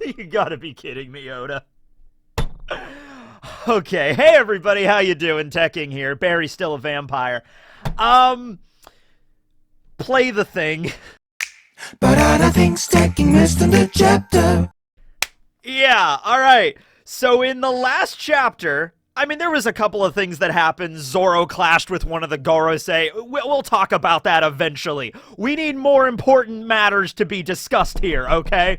You gotta be kidding me, Oda. Okay, hey everybody, how you doing? Teching here. Barry's still a vampire. Play the thing. But other things taking missed in the chapter. Yeah, alright. So in the last chapter, I mean, there was a couple of things that happened. Zoro clashed with one of the Gorosei. We'll talk about that eventually. We need more important matters to be discussed here, okay?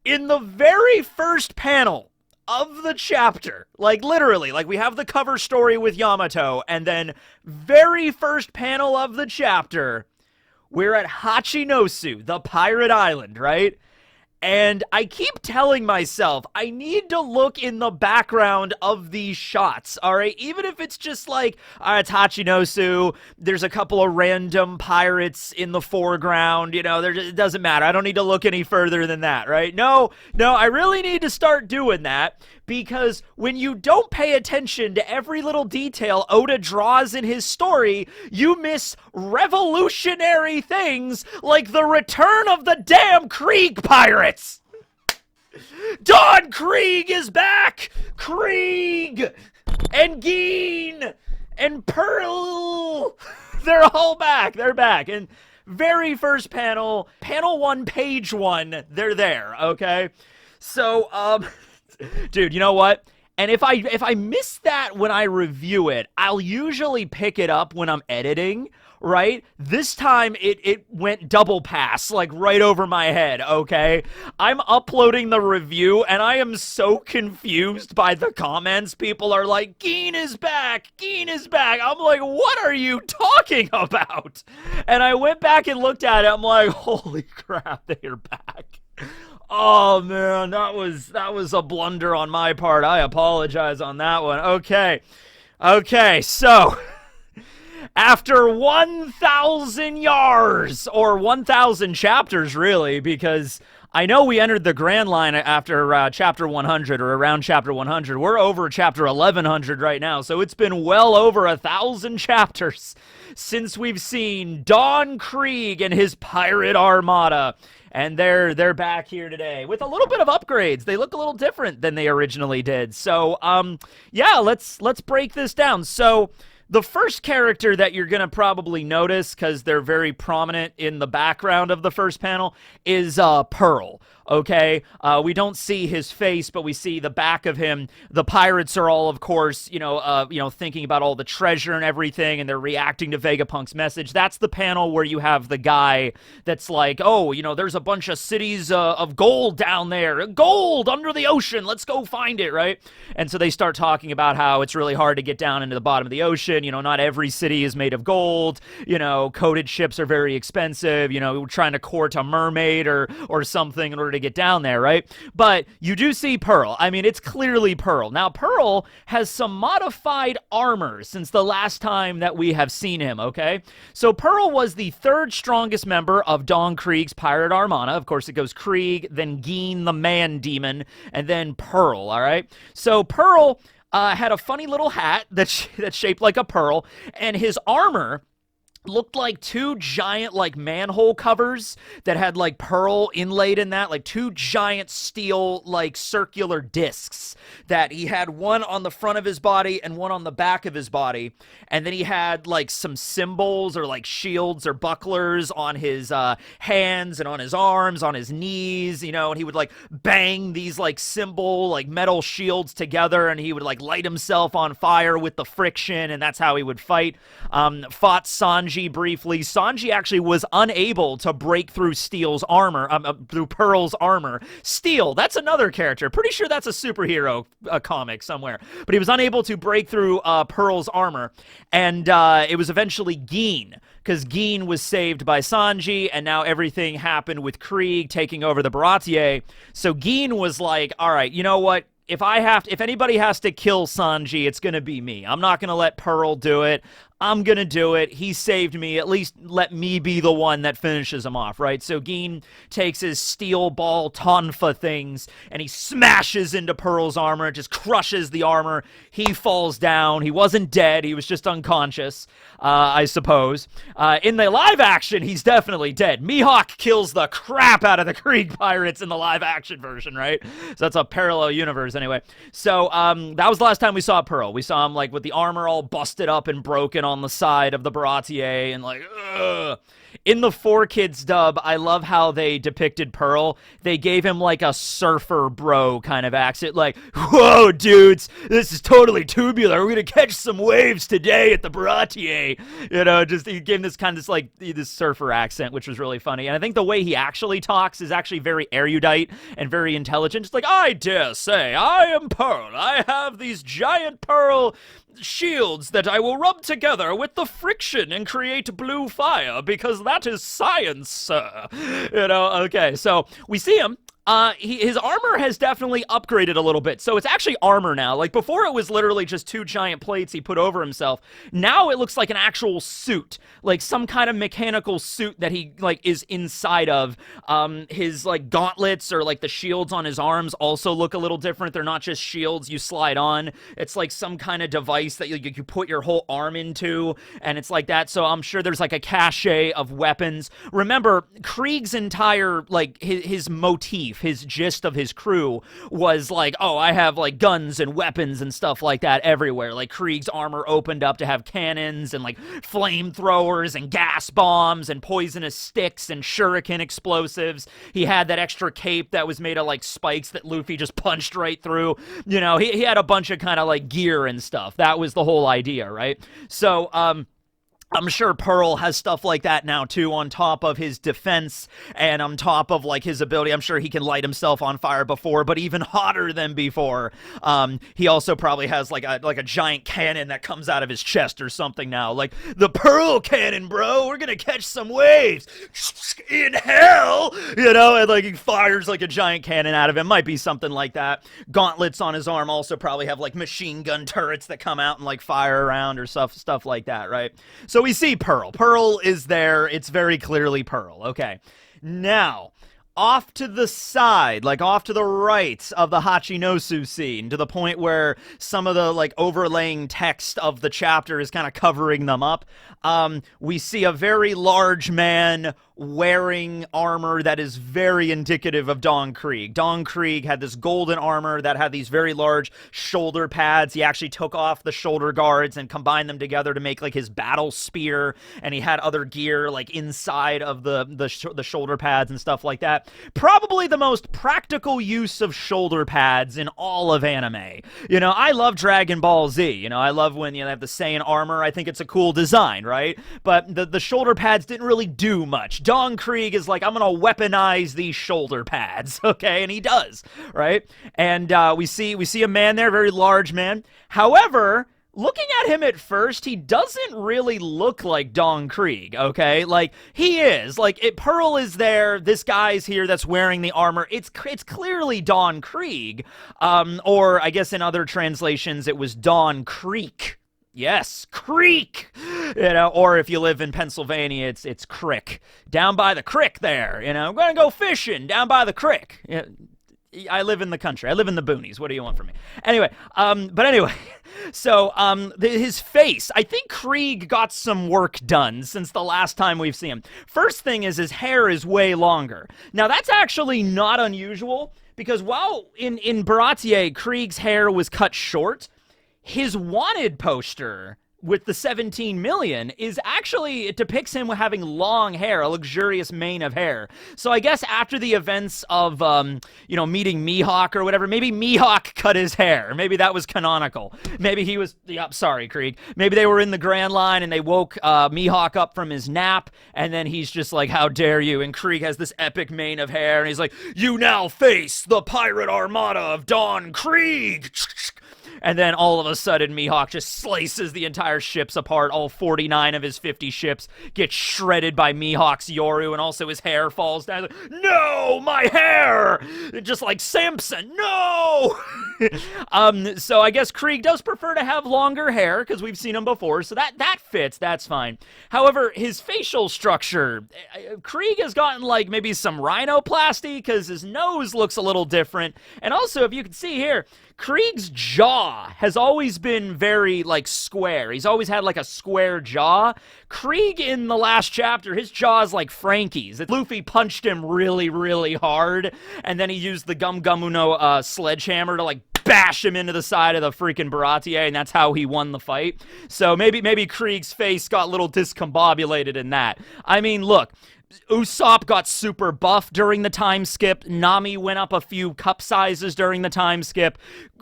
In the very first panel of the chapter, like literally, like we have the cover story with Yamato, and then very first panel of the chapter, we're at Hachinosu, the pirate island, right? And I keep telling myself, I need to look in the background of these shots, all right? Even if it's just like, all right, it's Hachinosu, there's a couple of random pirates in the foreground, you know, it doesn't matter. I don't need to look any further than that, right? No, I really need to start doing that, because when you don't pay attention to every little detail Oda draws in his story, you miss revolutionary things like the return of the damn Krieg pirates! Don Krieg is back! Krieg! And Geen! And Pearl! They're all back! They're back! And very first panel, panel 1, page 1, they're there, okay? So, dude, you know what? And if I miss that when I review it, I'll usually pick it up when I'm editing, right? This time it went double pass, like right over my head, okay? I'm uploading the review and I am so confused by the comments. People are like, Geen is back! Geen is back! I'm like, what are you talking about? And I went back and looked at it, I'm like, holy crap, they're back. Oh man, that was a blunder on my part. I apologize on that one. Okay, so after 1,000 yards, or 1,000 chapters really, because I know we entered the Grand Line after chapter 100, or around chapter 100. We're over chapter 1100 right now, so it's been well over 1,000 chapters since we've seen Don Krieg and his pirate armada. And they're back here today with a little bit of upgrades. They look a little different than they originally did. So, yeah, let's break this down. So, the first character that you're going to probably notice, because they're very prominent in the background of the first panel, is Pearl. Okay, we don't see his face, but we see the back of him. The pirates are all, of course, thinking about all the treasure and everything, and they're reacting to Vegapunk's message. That's the panel where you have the guy that's like, oh, there's a bunch of cities of gold down there. Gold under the ocean. Let's go find it, right? And so they start talking about how it's really hard to get down into the bottom of the ocean. Not every city is made of gold. Coated ships are very expensive. We're trying to court a mermaid or something in order to get down there, right? But you do see Pearl. I mean, it's clearly Pearl. Now, Pearl has some modified armor since the last time that we have seen him, okay? So Pearl was the third strongest member of Don Krieg's pirate armada. Of course, it goes Krieg, then Geen the man demon, and then Pearl, all right? So Pearl had a funny little hat that's shaped like a pearl, and his armor looked like two giant, like, manhole covers that had, like, pearl inlaid in that, like two giant steel, like, circular discs that he had one on the front of his body and one on the back of his body. And then he had, like, some symbols or, like, shields or bucklers on his hands and on his arms, on his knees, and he would, like, bang these, like, symbol, like, metal shields together, and he would, like, light himself on fire with the friction, and that's how he would fight. Fought Sanji briefly. Sanji actually was unable to break through Steel's armor, through Pearl's armor. Steel, that's another character. Pretty sure that's a superhero comic somewhere. But he was unable to break through Pearl's armor. And it was eventually Geen, because Geen was saved by Sanji, and now everything happened with Krieg taking over the Baratier. So Geen was like, all right, you know what? If anybody has to kill Sanji, it's going to be me. I'm not going to let Pearl do it. I'm gonna do it. He saved me. At least let me be the one that finishes him off, right? So Geen takes his steel ball tonfa things and he smashes into Pearl's armor, just crushes the armor. He falls down. He wasn't dead. He was just unconscious, I suppose. In the live action, he's definitely dead. Mihawk kills the crap out of the Krieg pirates in the live action version, right? So that's a parallel universe anyway. So that was the last time we saw Pearl. We saw him like with the armor all busted up and broken on the side of the Baratier and like, ugh. In the 4Kids dub, I love how they depicted Pearl. They gave him like a surfer bro kind of accent, like, whoa, dudes, this is totally tubular. We're gonna catch some waves today at the Baratier. You know, just he gave him this kind of this surfer accent, which was really funny. And I think the way he actually talks is actually very erudite and very intelligent. Just like, I dare say, I am Pearl. I have these giant pearl shields that I will rub together with the friction and create blue fire because that is science, sir. You know, okay, so we see him. His armor has definitely upgraded a little bit. So it's actually armor now. Like before it was literally just 2 giant plates he put over himself. Now it looks like an actual suit. Like some kind of mechanical suit that he like is inside of. His like gauntlets or like the shields on his arms also look a little different. They're not just shields you slide on. It's like some kind of device that you put your whole arm into. And it's like that. So I'm sure there's like a cache of weapons. Remember, Krieg's entire like his motif, his gist of his crew was like, oh, I have like guns and weapons and stuff like that everywhere. Like Krieg's armor opened up to have cannons and like flamethrowers and gas bombs and poisonous sticks and shuriken explosives. He had that extra cape that was made of like spikes that Luffy just punched right through. You know, he had a bunch of kind of like gear and stuff. That was the whole idea, right? So, I'm sure Pearl has stuff like that now too, on top of his defense and on top of like his ability. I'm sure he can light himself on fire before, but even hotter than before. He also probably has like a giant cannon that comes out of his chest or something now, like the Pearl cannon, bro. We're gonna catch some waves in hell, you know. And like he fires like a giant cannon out of him. Might be something like that. Gauntlets on his arm also probably have like machine gun turrets that come out and like fire around or stuff like that, right? So we see Pearl. Pearl is there. It's very clearly Pearl. Okay. Now, off to the side, like off to the right of the Hachinosu scene, to the point where some of the like overlaying text of the chapter is kind of covering them up, we see a very large man wearing armor that is very indicative of Don Krieg. Don Krieg had this golden armor that had these very large shoulder pads. He actually took off the shoulder guards and combined them together to make like his battle spear, and he had other gear like inside of the shoulder pads and stuff like that. Probably the most practical use of shoulder pads in all of anime. You know, I love Dragon Ball Z. You know, I love when they have the Saiyan armor. I think it's a cool design, right? But the shoulder pads didn't really do much. Don Krieg is like, I'm gonna weaponize these shoulder pads, okay? And he does, right? And we see a man there, very large man. However, looking at him at first, he doesn't really look like Don Krieg, okay? Like, he is. Like, Pearl is there, this guy's here that's wearing the armor. It's clearly Don Krieg. Or, I guess in other translations, it was Don Creek. Yes, Creek! You know, or if you live in Pennsylvania, it's Crick. Down by the creek there, you know. I'm gonna go fishing down by the creek. I live in the country. I live in the boonies. What do you want from me? Anyway, so his face, I think Krieg got some work done since the last time we've seen him. First thing is his hair is way longer. Now, that's actually not unusual, because while in Baratier, Krieg's hair was cut short, his wanted poster with the 17 million is actually, it depicts him having long hair, a luxurious mane of hair. So I guess after the events of, meeting Mihawk or whatever, maybe Mihawk cut his hair. Maybe that was canonical. Maybe he was, sorry, Krieg. Maybe they were in the Grand Line and they woke Mihawk up from his nap, and then he's just like, how dare you? And Krieg has this epic mane of hair, and he's like, you now face the pirate armada of Don Krieg. And then all of a sudden, Mihawk just slices the entire ships apart. All 49 of his 50 ships get shredded by Mihawk's Yoru, and also his hair falls down. Like, no, my hair! Just like Samson, no! So I guess Krieg does prefer to have longer hair because we've seen him before, so that fits. That's fine. However, his facial structure, Krieg has gotten like maybe some rhinoplasty because his nose looks a little different, and also if you can see here, Krieg's jaw has always been very, like, square. He's always had, like, a square jaw. Krieg, in the last chapter, his jaw is like Frankie's. Luffy punched him really, really hard, and then he used the Gum Gum Uno sledgehammer to, like, bash him into the side of the freaking Baratier, and that's how he won the fight. So maybe Krieg's face got a little discombobulated in that. I mean, look, Usopp got super buff during the time skip. Nami went up a few cup sizes during the time skip.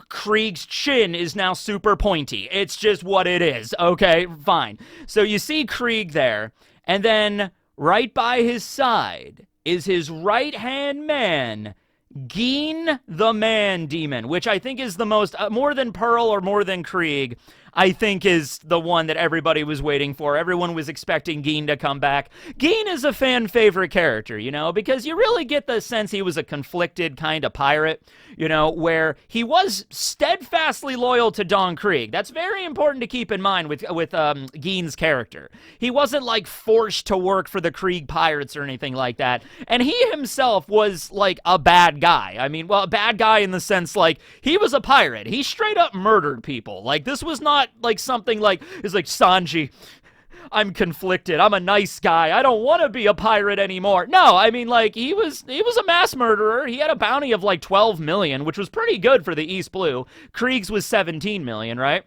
Krieg's chin is now super pointy. It's just what it is. Okay, fine. So you see Krieg there, and then right by his side is his right-hand man, Gin the Man Demon, which I think is the most, more than Pearl or more than Krieg, I think is the one that everybody was waiting for. Everyone was expecting Gin to come back. Gin is a fan favorite character, you know, because you really get the sense he was a conflicted kind of pirate, you know, where he was steadfastly loyal to Don Krieg. That's very important to keep in mind with Gin's character. He wasn't like forced to work for the Krieg pirates or anything like that. And he himself was like a bad guy. I mean, well, a bad guy in the sense like he was a pirate. He straight up murdered people. Like this was not like something like, it's like, Sanji, I'm conflicted. I'm a nice guy. I don't want to be a pirate anymore. No, I mean, like, he was a mass murderer. He had a bounty of like 12 million, which was pretty good for the East Blue. Krieg's was 17 million, right?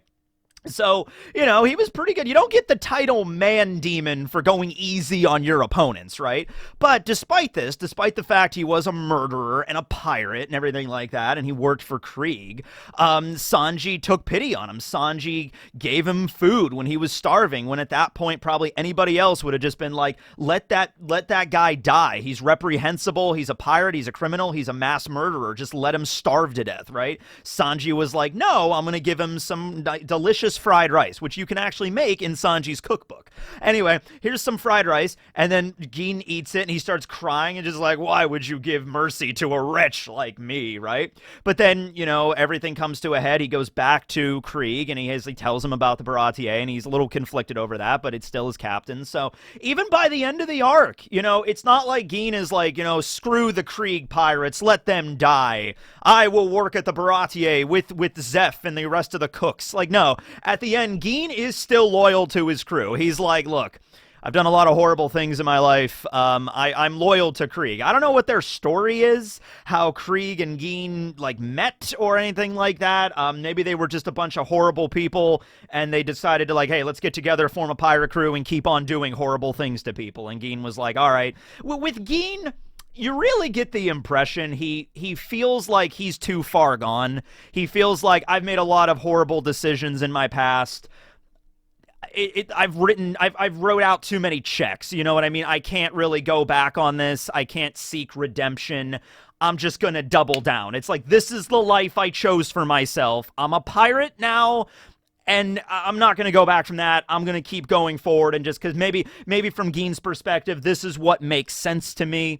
So, you know, he was pretty good. You don't get the title Man Demon for going easy on your opponents, right? But despite this, despite the fact he was a murderer and a pirate and everything like that, and he worked for Krieg, Sanji took pity on him. Sanji gave him food when he was starving, when at that point probably anybody else would have just been like, let that guy die. He's reprehensible. He's a pirate. He's a criminal. He's a mass murderer. Just let him starve to death, right? Sanji was like, no, I'm going to give him some delicious fried rice, which you can actually make in Sanji's cookbook. Anyway, here's some fried rice, and then Gin eats it, and he starts crying and just like, why would you give mercy to a wretch like me, right? But then, you know, everything comes to a head. He goes back to Krieg, and he tells him about the Baratier, and he's a little conflicted over that, but it's still his captain. So even by the end of the arc, you know, it's not like Gin is like, you know, screw the Krieg pirates, let them die. I will work at the Baratier with Zeph and the rest of the cooks. Like, no. At the end, Gin is still loyal to his crew. He's like, look, I've done a lot of horrible things in my life. I'm loyal to Krieg. I don't know what their story is, how Krieg and Gin, like, met or anything like that. Maybe they were just a bunch of horrible people, and they decided to, like, hey, let's get together, form a pirate crew, and keep on doing horrible things to people. And Gin was like, all right. With Gin, you really get the impression he feels like he's too far gone. He feels like, I've made a lot of horrible decisions in my past. I've wrote out too many checks. You know what I mean? I can't really go back on this. I can't seek redemption. I'm just gonna double down. It's like, this is the life I chose for myself. I'm a pirate now, and I'm not going to go back from that. I'm going to keep going forward, and just because maybe from Gin's perspective, this is what makes sense to me.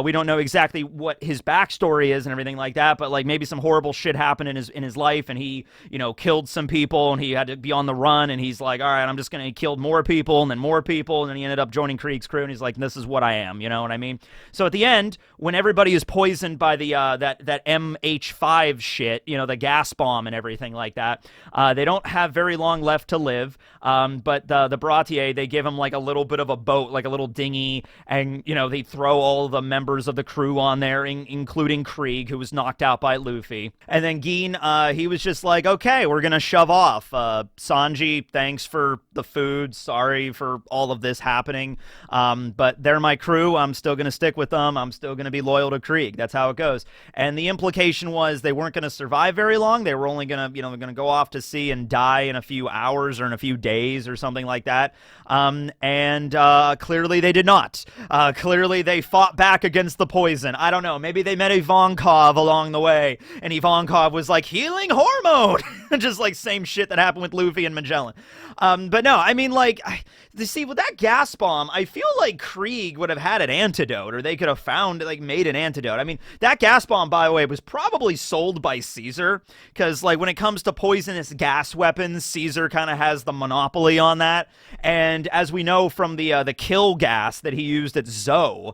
We don't know exactly what his backstory is and everything like that, but like maybe some horrible shit happened in his life, and he, you know, killed some people, and he had to be on the run, and he's like, all right, I'm just going to kill more people, and then more people, and then he ended up joining Krieg's crew, and he's like, this is what I am, you know what I mean? So at the end, when everybody is poisoned by the that MH5 shit, you know, the gas bomb and everything like that, they don't have very long left to live, but the Baratier, they give him like a little bit of a boat, like a little dinghy, and, you know, they throw all the members of the crew on there, including Krieg, who was knocked out by Luffy. And then Gin, he was just like, okay, we're gonna shove off. Sanji, thanks for the food, sorry for all of this happening, but they're my crew, I'm still gonna stick with them, I'm still gonna be loyal to Krieg. That's how it goes. And the implication was they weren't gonna survive very long, they were only gonna, you know, gonna go off to sea and die die in a few hours or in a few days or something like that. And clearly they did not. Clearly they fought back against the poison. I don't know. Maybe they met Ivankov along the way, and Ivankov was like, healing hormone! Just like same shit that happened with Luffy and Magellan. But no, I mean, like, see, with that gas bomb, I feel like Krieg would have had an antidote, or they could have found, like, made an antidote. I mean, that gas bomb, by the way, was probably sold by Caesar, because, like, when it comes to poisonous gas weapons, Caesar kind of has the monopoly on that. And as we know from the kill gas that he used at Zoe,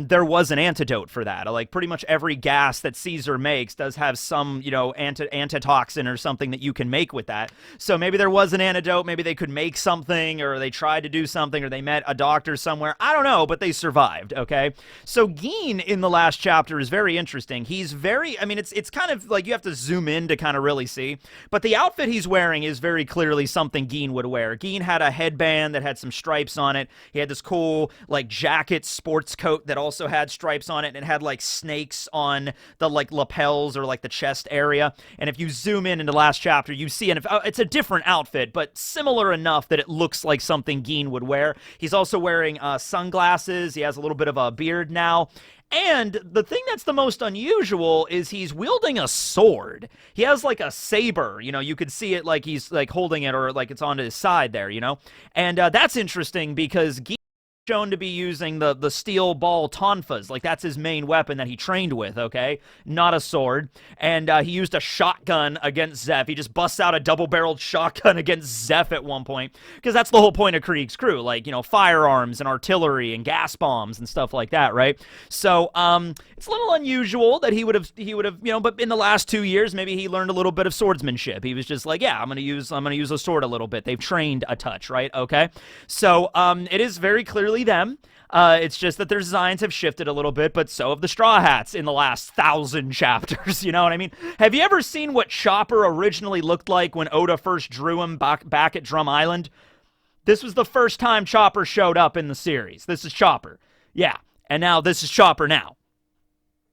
there was an antidote for that. Like, pretty much every gas that Caesar makes does have some, you know, antitoxin or something that you can make with that. So maybe there was an antidote, maybe they could make something, or they tried to do something, or they met a doctor somewhere. I don't know, but they survived, okay? So Geen in the last chapter is very interesting. He's very, I mean, it's kind of like you have to zoom in to kind of really see, but the outfit he's wearing is very clearly something Geen would wear. Geen had a headband that had some stripes on it. He had this cool, like, jacket sports coat that also had stripes on it, and it had, like, snakes on the, like, lapels or, like, the chest area. And if you zoom in the last chapter, you see, and it's a different outfit, but similar enough that it looks like something Geen would wear. He's also wearing sunglasses. He has a little bit of a beard now. And the thing that's the most unusual is he's wielding a sword. He has like a saber, you know, you could see it like he's like holding it, or like it's on his side there, you know. And that's interesting because shown to be using the steel ball tonfas. Like, that's his main weapon that he trained with, okay? Not a sword. And he used a shotgun against Zeph. He just busts out a double-barreled shotgun against Zeph at one point, because that's the whole point of Krieg's crew. Like, you know, firearms and artillery and gas bombs and stuff like that, right? So, it's a little unusual that he would have, you know, but in the last 2 years, maybe he learned a little bit of swordsmanship. He was just like, yeah, I'm gonna use a sword a little bit. They've trained a touch, right? Okay? So, it is very clearly them. It's just that their designs have shifted a little bit, but so have the Straw Hats in the last 1,000 chapters, you know what I mean? Have you ever seen what Chopper originally looked like when Oda first drew him back at Drum Island? This was the first time Chopper showed up in the series. This is Chopper. Yeah. And now this is Chopper now.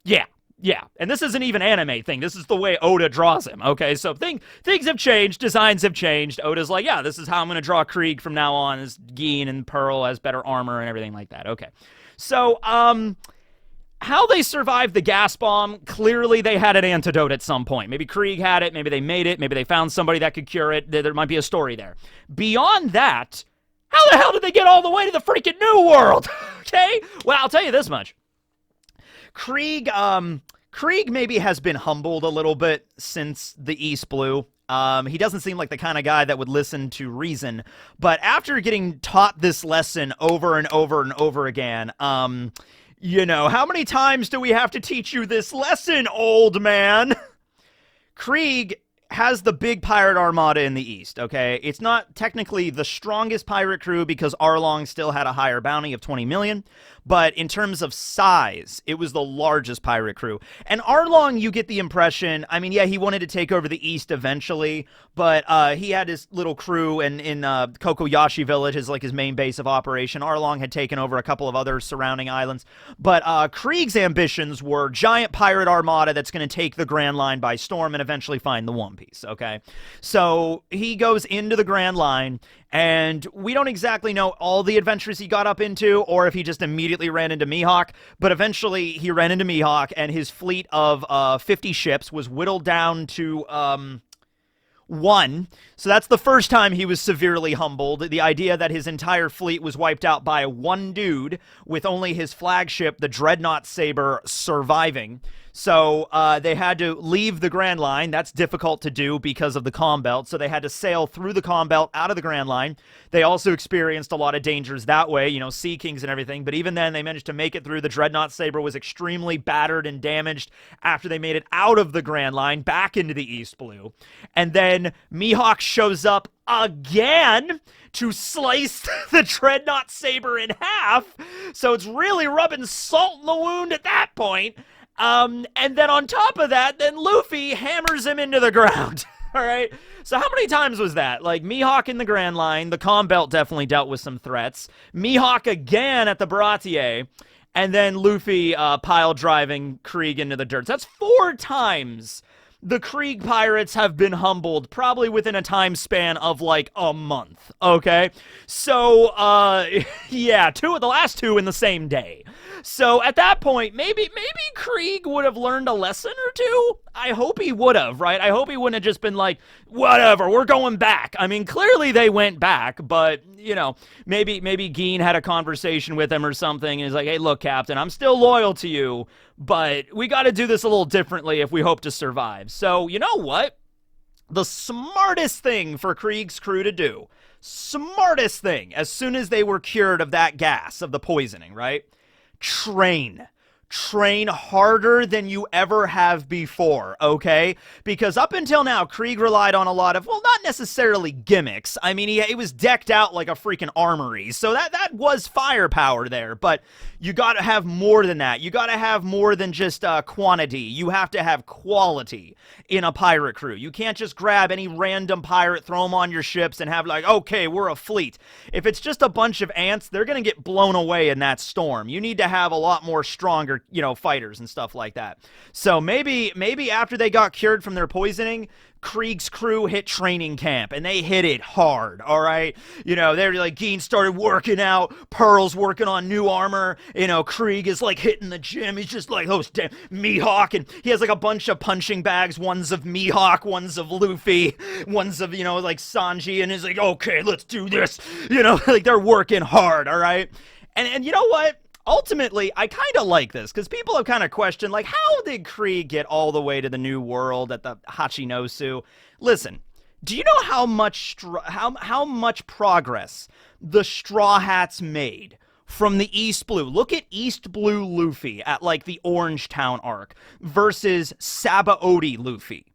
Yeah. Yeah, and this isn't even anime thing. This is the way Oda draws him, okay? So things have changed. Designs have changed. Oda's like, yeah, this is how I'm going to draw Krieg from now on, as Geen and Pearl has better armor and everything like that. Okay. So, how they survived the gas bomb, clearly they had an antidote at some point. Maybe Krieg had it. Maybe they made it. Maybe they found somebody that could cure it. There might be a story there. Beyond that, how the hell did they get all the way to the freaking New World? Okay? Well, I'll tell you this much. Krieg maybe has been humbled a little bit since the East Blue. He doesn't seem like the kind of guy that would listen to reason. But after getting taught this lesson over and over and over again, you know, how many times do we have to teach you this lesson, old man? Krieg has the big pirate armada in the East, okay? It's not technically the strongest pirate crew because Arlong still had a higher bounty of 20 million, but in terms of size, it was the largest pirate crew. And Arlong, you get the impression, I mean, yeah, he wanted to take over the East eventually, but he had his little crew in Kokoyashi Village as like his main base of operation. Arlong had taken over a couple of other surrounding islands, but Krieg's ambitions were giant pirate armada that's going to take the Grand Line by storm and eventually find the One Piece, okay? So he goes into the Grand Line, and we don't exactly know all the adventures he got up into, or if he just immediately ran into Mihawk, but eventually he ran into Mihawk, and his fleet of 50 ships was whittled down to one. So that's the first time he was severely humbled. The idea that his entire fleet was wiped out by one dude, with only his flagship, the Dreadnought Saber, surviving. So they had to leave the Grand Line. That's difficult to do because of the Calm Belt. So they had to sail through the Calm Belt out of the Grand Line. They also experienced a lot of dangers that way, you know, Sea Kings and everything. But even then, they managed to make it through. The Dreadnought Saber was extremely battered and damaged after they made it out of the Grand Line back into the East Blue. And then Mihawk shows up again to slice the Dreadnought Saber in half. So it's really rubbing salt in the wound at that point. And then on top of that, then Luffy hammers him into the ground. All right. So how many times was that? Like, Mihawk in the Grand Line, the Calm Belt definitely dealt with some threats. Mihawk again at the Baratier, and then Luffy pile driving Krieg into the dirt. So that's 4 times the Krieg pirates have been humbled probably within a time span of like a month, okay? So, yeah, the last two in the same day. So at that point, maybe Krieg would have learned a lesson or two. I hope he would have, right? I hope he wouldn't have just been like, whatever, we're going back. I mean, clearly they went back, but, you know, maybe Geen had a conversation with him or something, and he's like, hey, look, Captain, I'm still loyal to you, but we got to do this a little differently if we hope to survive. So, you know what? The smartest thing for Krieg's crew to do, smartest thing, as soon as they were cured of that gas, of the poisoning, right? Train harder than you ever have before, okay? Because up until now, Krieg relied on a lot of, well, not necessarily gimmicks. I mean, he was decked out like a freaking armory, so that was firepower there, but you gotta have more than that. You gotta have more than just quantity. You have to have quality in a pirate crew. You can't just grab any random pirate, throw them on your ships, and have like, okay, we're a fleet. If it's just a bunch of ants, they're gonna get blown away in that storm. You need to have a lot more stronger, you know, fighters and stuff like that. So maybe after they got cured from their poisoning, Krieg's crew hit training camp, and they hit it hard, all right? You know, they're like, Geen started working out, Pearl's working on new armor, you know, Krieg is like hitting the gym, he's just like, oh, damn, Mihawk, and he has like a bunch of punching bags, one's of Mihawk, one's of Luffy, one's of, you know, like Sanji, and he's like, okay, let's do this, you know, like they're working hard, all right? And you know what? Ultimately, I kind of like this, because people have kind of questioned, like, how did Krieg get all the way to the New World at the Hachinosu? Listen, do you know how much how much progress the Straw Hats made from the East Blue? Look at East Blue Luffy at, like, the Orange Town arc versus Sabaody Luffy.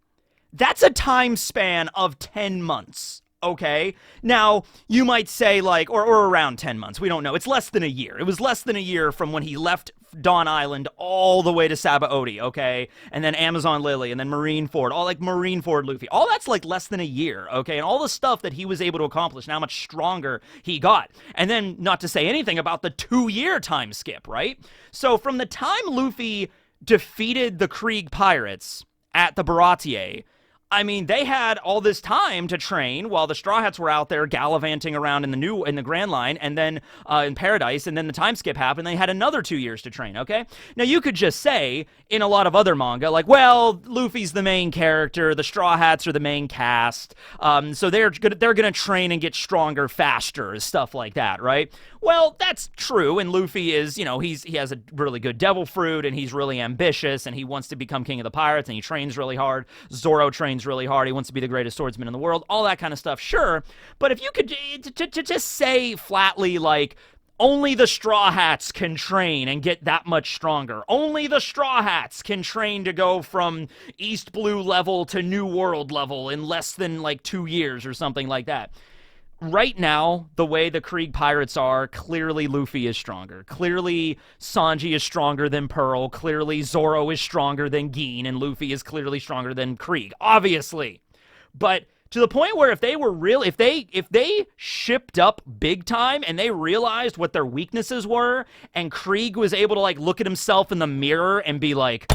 That's a time span of 10 months. Okay, now you might say like, or around 10 months, we don't know. It's less than a year. It was less than a year from when he left Dawn Island all the way to Sabaody, okay? And then Amazon Lily, and then Marineford, all like Marineford Luffy. All that's like less than a year, okay? And all the stuff that he was able to accomplish, and how much stronger he got. And then not to say anything about the 2-year time skip, right? So from the time Luffy defeated the Krieg pirates at the Baratier, I mean, they had all this time to train while the Straw Hats were out there gallivanting around in the Grand Line, and then in Paradise, and then the time skip happened. They had another 2 years to train, okay? Now, you could just say, in a lot of other manga, like, well, Luffy's the main character, the Straw Hats are the main cast, so they're gonna train and get stronger faster, stuff like that, right? Well, that's true, and Luffy is, you know, he has a really good devil fruit, and he's really ambitious, and he wants to become king of the pirates, and he trains really hard. Zoro trains really hard. He wants to be the greatest swordsman in the world. All that kind of stuff, sure. But if you could to just say flatly, like, only the Straw Hats can train and get that much stronger. Only the Straw Hats can train to go from East Blue level to New World level in less than, like, 2 years or something like that. Right now, the way the Krieg pirates are, clearly Luffy is stronger. Clearly Sanji is stronger than Pearl. Clearly Zoro is stronger than Geen, and Luffy is clearly stronger than Krieg, obviously. But to the point where if they shipped up big time and they realized what their weaknesses were, and Krieg was able to, like, look at himself in the mirror and be like,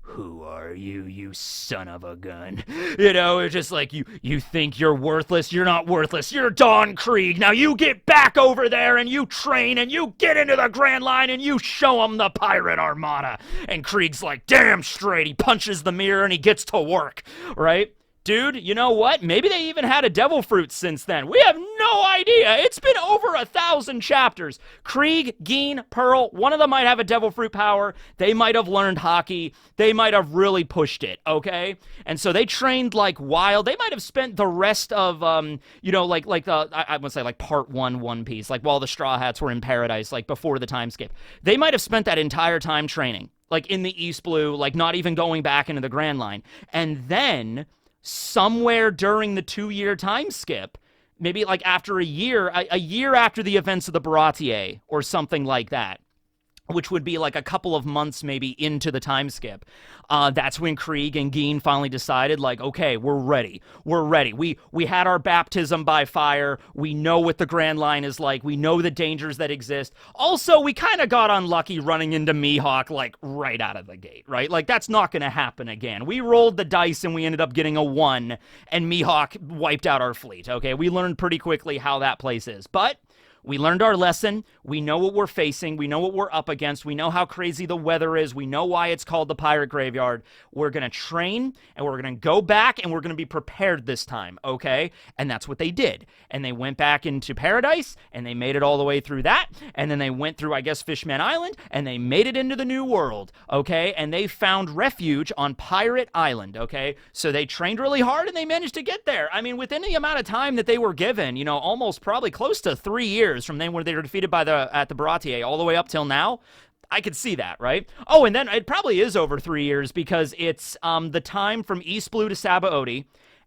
who are you, you son of a gun? You know, it's just like, you think you're worthless? You're not worthless. You're Don Krieg. Now you get back over there and you train and you get into the Grand Line and you show them the pirate armada. And Krieg's like, damn straight. He punches the mirror and he gets to work, right? Dude, you know what? Maybe they even had a devil fruit since then. We have no idea. It's been over 1,000 chapters. Krieg, Geen, Pearl, one of them might have a devil fruit power. They might have learned hockey. They might have really pushed it, okay? And so they trained like wild. They might have spent the rest of, you know, like the, I would say like part 1 One Piece, like while the Straw Hats were in Paradise, like before the time skip. They might have spent that entire time training, like in the East Blue, like not even going back into the Grand Line. And then somewhere during the 2-year time skip, maybe like after a year after the events of the Baratier or something like that, which would be like a couple of months maybe into the time skip. That's when Krieg and Geen finally decided, like, okay, we're ready. We're ready. We had our baptism by fire. We know what the Grand Line is like. We know the dangers that exist. Also, we kind of got unlucky running into Mihawk, like, right out of the gate, right? Like, that's not going to happen again. We rolled the dice and we ended up getting a 1, and Mihawk wiped out our fleet, okay? We learned pretty quickly how that place is. But we learned our lesson. We know what we're facing. We know what we're up against. We know how crazy the weather is. We know why it's called the Pirate Graveyard. We're going to train, and we're going to go back, and we're going to be prepared this time, okay? And that's what they did. And they went back into Paradise, and they made it all the way through that. And then they went through, I guess, Fishman Island, and they made it into the New World, okay? And they found refuge on Pirate Island, okay? So they trained really hard, and they managed to get there. I mean, within the amount of time that they were given, you know, almost probably close to 3 years from then when they were defeated by at the Baratier all the way up till now, I could see that, right? Oh, and then it probably is over 3 years because it's the time from East Blue to Sabaody,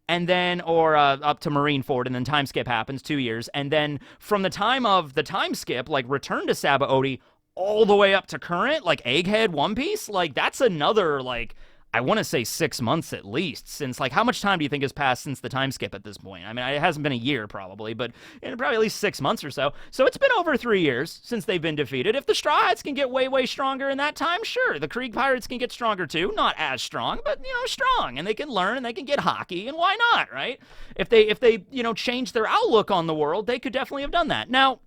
and then, or up to Marineford, and then time skip happens, 2 years, and then from the time of the time skip, like return to Sabaody, all the way up to current, like Egghead One Piece, like that's another, like, I want to say 6 months at least, since, like, how much time do you think has passed since the time skip at this point? I mean, it hasn't been a year, probably, but probably at least 6 months or so. So it's been over 3 years since they've been defeated. If the Straw Hats can get way, way stronger in that time, sure. The Krieg Pirates can get stronger too. Not as strong, but, you know, strong. And they can learn, and they can get hockey, and why not, right? If they you know, change their outlook on the world, they could definitely have done that. Now,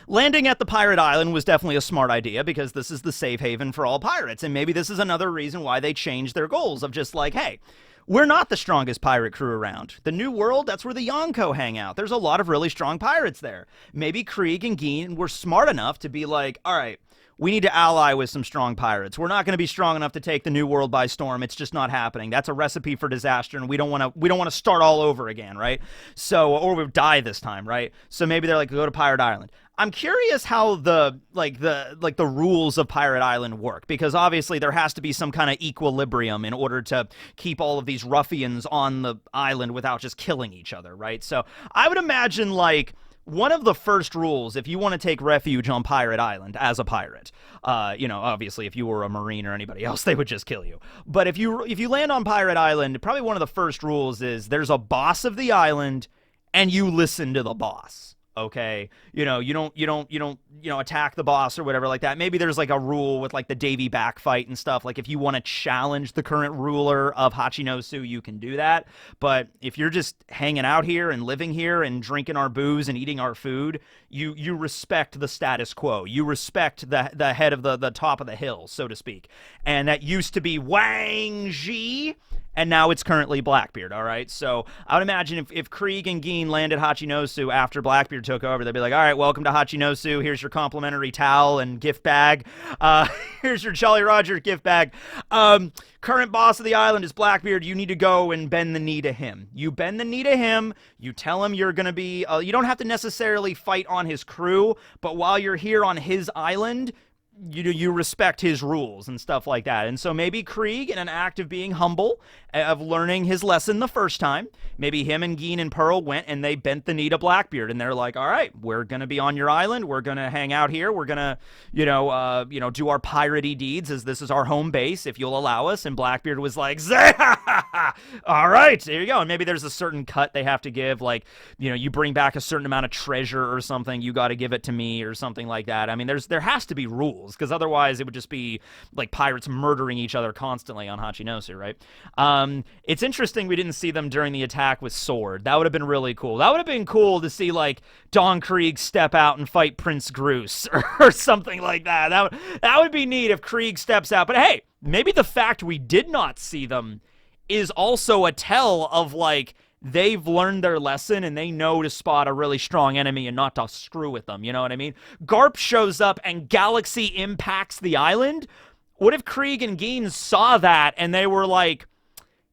landing at the pirate island was definitely a smart idea because this is the safe haven for all pirates, and maybe this is another reason why they changed their goals of just like, hey, we're not the strongest pirate crew around. The New World, that's where the Yonko hang out. There's a lot of really strong pirates there. Maybe Krieg and Geen were smart enough to be like, all right, we need to ally with some strong pirates. We're not going to be strong enough to take the New World by storm. It's just not happening. That's a recipe for disaster, and we don't want to start all over again, right? So, or we die this time, right? So maybe they're like, go to Pirate Island. I'm curious how the rules of Pirate Island work, because obviously there has to be some kind of equilibrium in order to keep all of these ruffians on the island without just killing each other, right? So I would imagine, like, one of the first rules, if you want to take refuge on Pirate Island as a pirate, you know, obviously if you were a Marine or anybody else, they would just kill you. But if you land on Pirate Island, probably one of the first rules is there's a boss of the island, and you listen to the boss. Okay, you know, you don't attack the boss or whatever like that. Maybe there's like a rule with like the Davy back fight and stuff. Like if you want to challenge the current ruler of Hachinosu, you can do that. But if you're just hanging out here and living here and drinking our booze and eating our food, you respect the status quo. You respect the head of the top of the hill, so to speak. And that used to be Wang Ji, and now it's currently Blackbeard, all right? So I would imagine if Krieg and Geen landed Hachinosu after Blackbeard took over, they'd be like, all right, welcome to Hachinosu. Here's your complimentary towel and gift bag. Here's your Jolly Roger gift bag. Current boss of the island is Blackbeard. You need to go and bend the knee to him. You bend the knee to him. You tell him you're going to be, you don't have to necessarily fight on his crew, but while you're here on his island, you respect his rules and stuff like that. And so maybe Krieg, in an act of being humble, of learning his lesson the first time, maybe him and Geen and Pearl went and they bent the knee to Blackbeard, and they're like, all right, we're going to be on your island. We're going to hang out here. We're going to, do our piratey deeds, as this is our home base, if you'll allow us. And Blackbeard was like, all right, there you go. And maybe there's a certain cut they have to give, like, you bring back a certain amount of treasure or something, you got to give it to me or something like that. I mean, there has to be rules, because otherwise it would just be like pirates murdering each other constantly on Hachinosu, right? It's interesting we didn't see them during the attack with Sword. That would have been really cool. That would have been cool to see, like, Don Krieg step out and fight Prince Groose or something like that. That would be neat if Krieg steps out. But hey, maybe the fact we did not see them is also a tell of, like, they've learned their lesson and they know to spot a really strong enemy and not to screw with them. You know what I mean? Garp shows up and Galaxy impacts the island. What if Krieg and Geen saw that and they were like,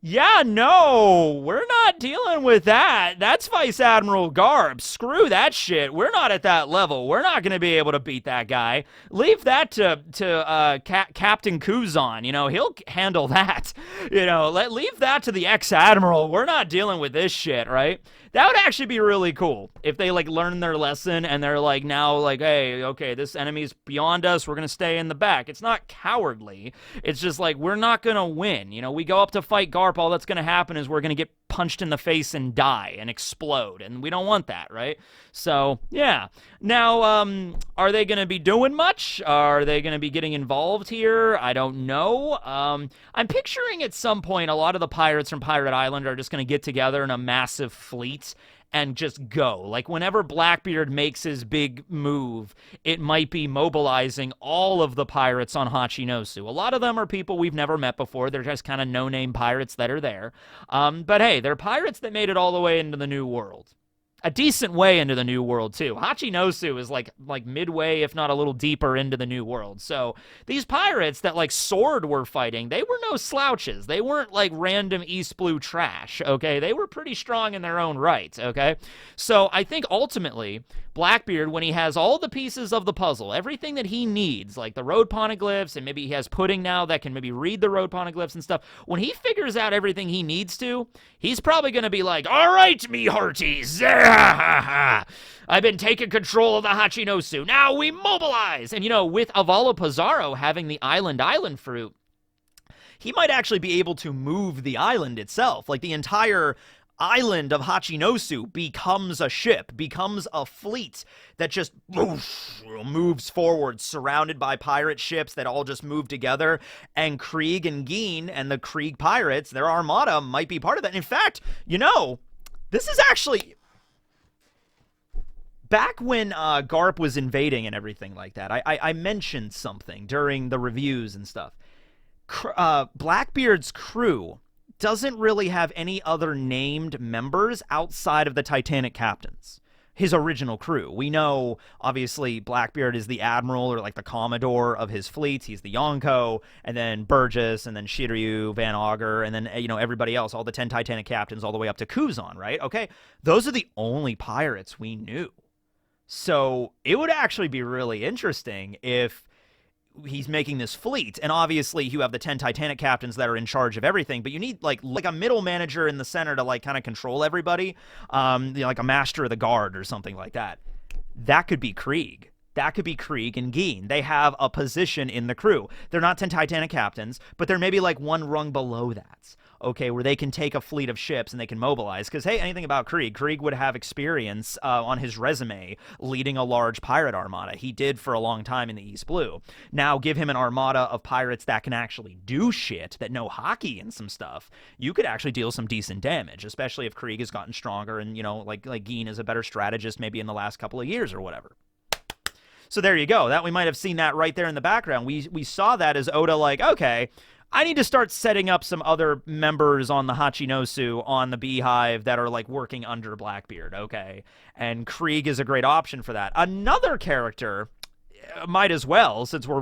yeah, no, we're not dealing with that. That's Vice Admiral Garp. Screw that shit. We're not at that level. We're not going to be able to beat that guy. Leave that to Captain Kuzan. He'll handle that. Leave that to the ex-admiral. We're not dealing with this shit, right? That would actually be really cool if they like learn their lesson and they're like now like, hey, okay, this enemy's beyond us. We're gonna stay in the back. It's not cowardly. It's just like we're not gonna win. You know, we go up to fight Garp. All that's gonna happen is we're gonna get punched in the face and die and explode, and we don't want that, right? So yeah. Now, are they gonna be doing much? Are they gonna be getting involved here? I don't know. I'm picturing at some point a lot of the pirates from Pirate Island are just gonna get together in a massive fleet and just go. Like, whenever Blackbeard makes his big move, it might be mobilizing all of the pirates on Hachinosu. A lot of them are people we've never met before. They're just kind of no-name pirates that are there. But hey, they're pirates that made it all the way into the New World. A decent way into the New World, too. Hachinosu is like midway, if not a little deeper into the New World. So these pirates that like Sword were fighting, they were no slouches. They weren't like random East Blue trash, okay? They were pretty strong in their own right, okay? So I think ultimately, Blackbeard, when he has all the pieces of the puzzle, everything that he needs, like the road poneglyphs, and maybe he has Pudding now that can maybe read the road poneglyphs and stuff, when he figures out everything he needs to, he's probably going to be like, all right, me hearties, I've been taking control of the Hachinosu. Now we mobilize. And, you know, with Avalo Pizarro having the island fruit, he might actually be able to move the island itself. Like, the entire island of Hachinosu becomes a ship, becomes a fleet that just moves forward, surrounded by pirate ships that all just move together. And Krieg and Geen and the Krieg pirates, their armada, might be part of that. In fact, you know, this is actually... Back when Garp was invading and everything like that, I mentioned something during the reviews and stuff. Blackbeard's crew doesn't really have any other named members outside of the Titanic captains. His original crew. We know, obviously, Blackbeard is the admiral or like the commodore of his fleets. He's the Yonko, and then Burgess, and then Shiryu, Van Auger, and then, you know, everybody else, all the 10 Titanic captains all the way up to Kuzan, right? Okay, those are the only pirates we knew. So it would actually be really interesting if he's making this fleet, and obviously you have the 10 Titanic captains that are in charge of everything, but you need like a middle manager in the center to like kind of control everybody, you know, like a master of the guard or something like that. That could be Krieg. That could be Krieg and Geen. They have a position in the crew. They're not 10 Titanic captains, but they're maybe like one rung below that. Okay, where they can take a fleet of ships and they can mobilize. Because, hey, anything about Krieg, Krieg would have experience on his resume leading a large pirate armada. He did for a long time in the East Blue. Now, give him an armada of pirates that can actually do shit, that know hockey and some stuff. You could actually deal some decent damage, especially if Krieg has gotten stronger and, you know, like Geen is a better strategist maybe in the last couple of years or whatever. So there you go. That we might have seen that right there in the background. We saw that as Oda like, okay, I need to start setting up some other members on the Hachinosu, on the Beehive, that are like working under Blackbeard, okay? And Krieg is a great option for that. Another character, might as well, since we're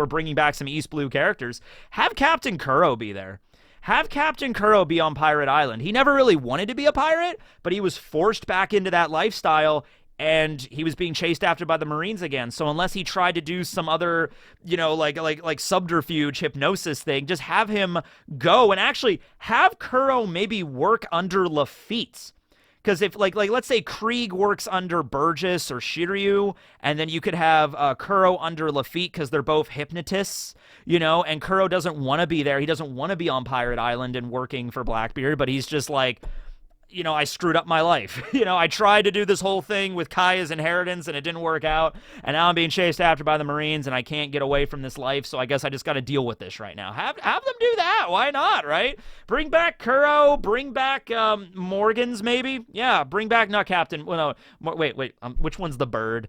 bringing back some East Blue characters, have Captain Kuro be there. Have Captain Kuro be on Pirate Island. He never really wanted to be a pirate, but he was forced back into that lifestyle, and he was being chased after by the Marines again. So unless he tried to do some other, you know, like subterfuge hypnosis thing, just have him go and actually have Kuro maybe work under Lafitte. Because if, like, let's say Krieg works under Burgess or Shiryu, and then you could have Kuro under Lafitte because they're both hypnotists, you know, and Kuro doesn't want to be there. He doesn't want to be on Pirate Island and working for Blackbeard, but he's just like, you know, I screwed up my life. You know, I tried to do this whole thing with Kaya's inheritance and it didn't work out. And now I'm being chased after by the Marines and I can't get away from this life. So I guess I just got to deal with this right now. Have them do that. Why not, right? Bring back Kuro. Bring back Morgans, maybe. Yeah, bring back, not Captain. Well, no, wait. Which one's the bird?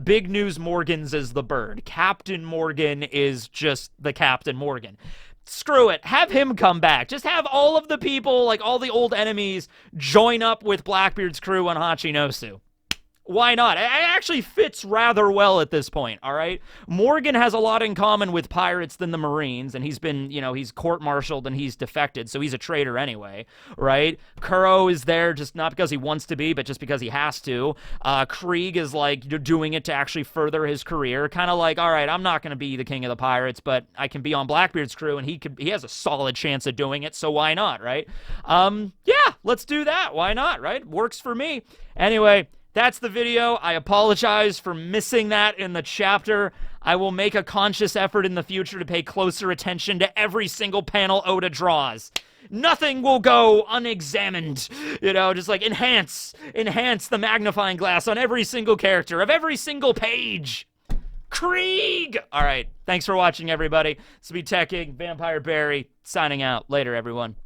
Big News Morgans is the bird. Captain Morgan is just the Captain Morgan. Screw it. Have him come back. Just have all of the people, like all the old enemies, join up with Blackbeard's crew on Hachinosu. Why not? It actually fits rather well at this point, all right? Morgan has a lot in common with pirates than the Marines, and he's been, you know, he's court-martialed and he's defected, so he's a traitor anyway, right? Kuro is there just not because he wants to be, but just because he has to. Krieg is, like, doing it to actually further his career, kind of like, all right, I'm not going to be the king of the pirates, but I can be on Blackbeard's crew, and he has a solid chance of doing it, so why not, right? Yeah. let's do that. Why not, right? Works for me. Anyway, that's the video. I apologize for missing that in the chapter. I will make a conscious effort in the future to pay closer attention to every single panel Oda draws. Nothing will go unexamined, just like enhance the magnifying glass on every single character of every single page. Krieg! All right, thanks for watching, everybody. This will be Tech Inc. Vampire Barry signing out. Later, everyone.